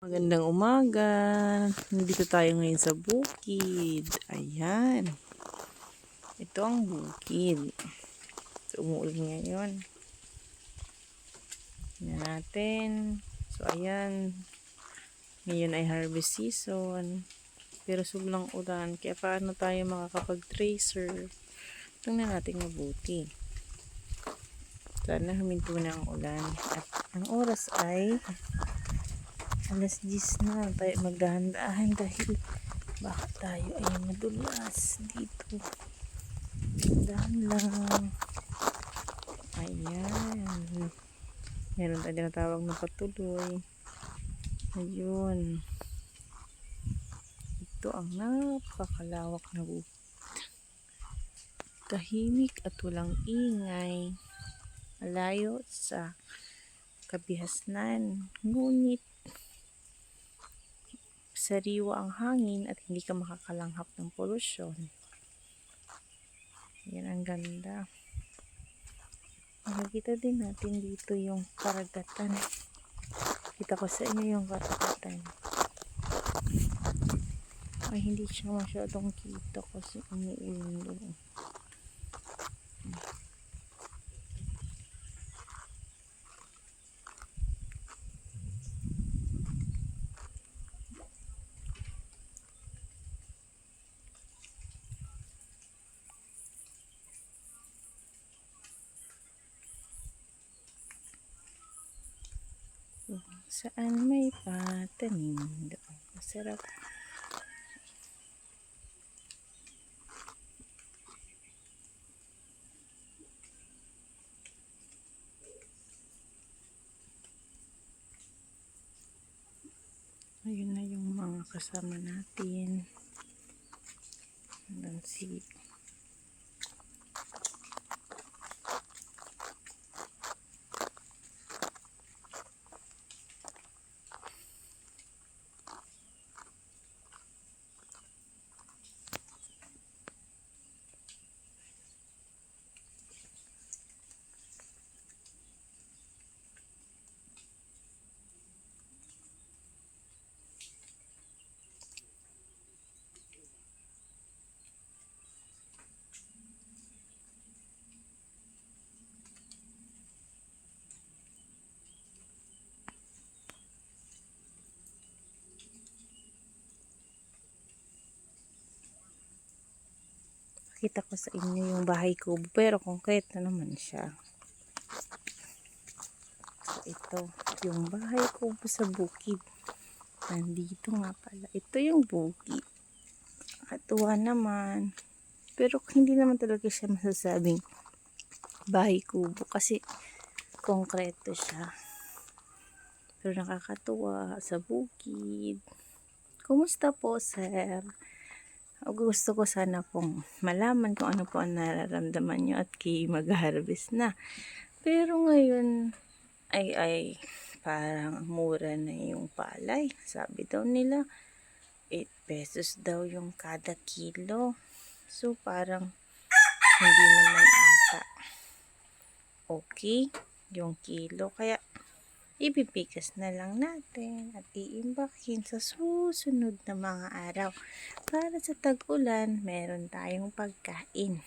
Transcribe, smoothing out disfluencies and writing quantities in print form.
Magandang umaga. Nandito tayo ngayon sa bukid. Ayan. Ito ang bukid. So, umuulan ngayon. Tingnan natin. So, ayan. Ngayon ay harvest season. Pero sobrang ulan. Kaya paano tayo makakapag-tracer? Tingnan natin mabuti. Sana huminto na ang ulan. At ang oras ay alas 10 na. Tayo magdahan-dahan dahil baka tayo ay madulas dito. Dahan lang. Ayan. Meron tayo tinatawag na patuloy. Ayun. Ito ang napakalawak na bukid. Tahimik at walang ingay. Malayo sa kabihasnan. Ngunit sariwa ang hangin at hindi ka makakalanghap ng polusyon. Yan ang ganda. Makikita din natin dito yung karagatan. Kita ko sa inyo yung karagatan. Ay, hindi siya masyadong kita kasi umuulan doon. Saan may patanim doon. Masarap. Ayun na yung mga kasama natin. Hanggang si kita ko sa inyo yung bahay kubo pero konkreto naman siya. So ito yung bahay kubo sa bukid. Nandito nga pala. Ito yung bukid. Katuwa naman. Pero hindi naman talaga siya masasabing bahay kubo kasi konkreto siya. Pero nakakatuwa sa bukid. Kumusta po, sir? Gusto ko sana pong malaman kung ano po ang nararamdaman nyo at mag-harvest na. Pero ngayon ay parang mura na yung palay. Sabi daw nila 8 pesos daw yung kada kilo. So parang hindi naman ata okay yung kilo. Kaya ibibigas na lang natin at iimbakin sa susunod na mga araw. Para sa tag-ulan, meron tayong pagkain.